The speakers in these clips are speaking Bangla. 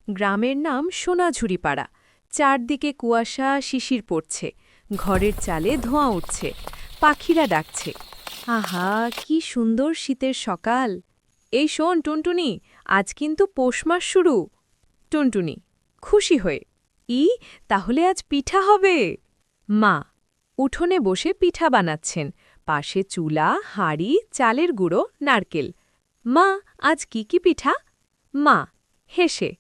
গ্রামের নাম সোনাঝুরিপাড়া। চারদিকে কুয়াশা, শিশির পড়ছে, ঘরের চালে ধোঁয়া উঠছে, পাখিরা ডাকছে। আহা, কি সুন্দর শীতের সকাল! এই শোন টুনটুনি, আজ কিন্তু পৌষ মাস শুরু। টুনটুনি খুশি হয়ে, তাহলে আজ পিঠা হবে। মা উঠোনে বসে পিঠা বানাচ্ছেন, পাশে চুলা, হাঁড়ি, চালের গুঁড়ো, নারকেল। মা, আজ কি পিঠা? মা হেসে,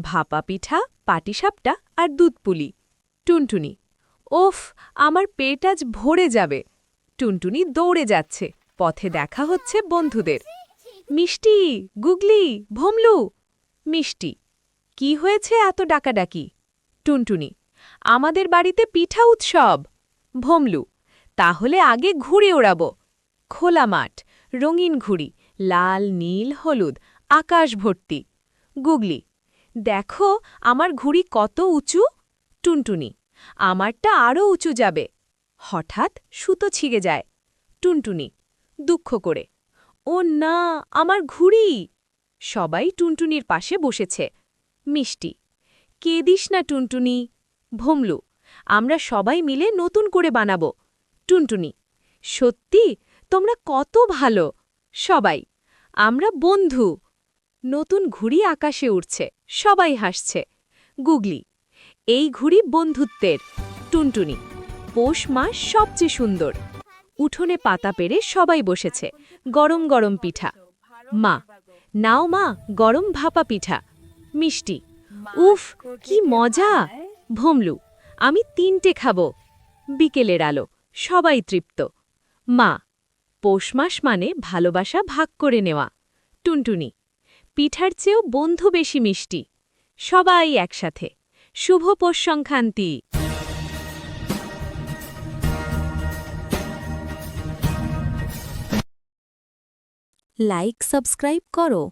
ভাপা পিঠা, পাটিসাপটা আর দুধপুলি। টুনটুনি, ওফ, আমার পেট আজ ভরে যাবে। টুনটুনি দৌড়ে যাচ্ছে, পথে দেখা হচ্ছে বন্ধুদের। মিষ্টি, গুগলি, ভমলু। মিষ্টি, কি হয়েছে এত ডাকাডাকি? টুনটুনি, আমাদের বাড়িতে পিঠা উৎসব। ভমলু, তাহলে আগে ঘুড়ি ওড়াব। খোলা মাঠ, রঙিন ঘুড়ি, লাল, নীল, হলুদ, আকাশ ভর্তি। গুগলি, দেখো আমার ঘুড়ি কত উঁচু। টুনটুনি, আমারটা আরও উঁচু যাবে। হঠাৎ সুতো ছিগে যায়। টুনটুনি দুঃখ করে, ও না, আমার ঘুড়ি। সবাই টুনটুনির পাশে বসেছে। মিষ্টি, কেঁদিস না টুনটুনি। ভমলু, আমরা সবাই মিলে নতুন করে বানাবো। টুনটুনি, সত্যি, তোমরা কত ভালো। সবাই, আমরা বন্ধু। নতুন ঘুড়ি আকাশে উড়ছে, সবাই হাসছে। গুগলি, এই ঘুড়ি বন্ধুত্বের। টুনটুনি, পৌষ মাস সবচেয়ে সুন্দর। উঠোনে পাতা পেরে সবাই বসেছে, গরম গরম পিঠা। মা, নাও মা, গরম ভাপা পিঠা। মিষ্টি, উফ, কি মজা। ভমলু, আমি 3টে খাবো। বিকেলের আলো, সবাই তৃপ্ত। মা, পৌষ মাস মানে ভালোবাসা ভাগ করে নেওয়া। টুনটুনি, পিঠার চেয়েও বন্ধু বেশি মিষ্টি। সবাই একসাথে, শুভ পৌষ সংক্রান্তি। লাইক, সাবস্ক্রাইব করো।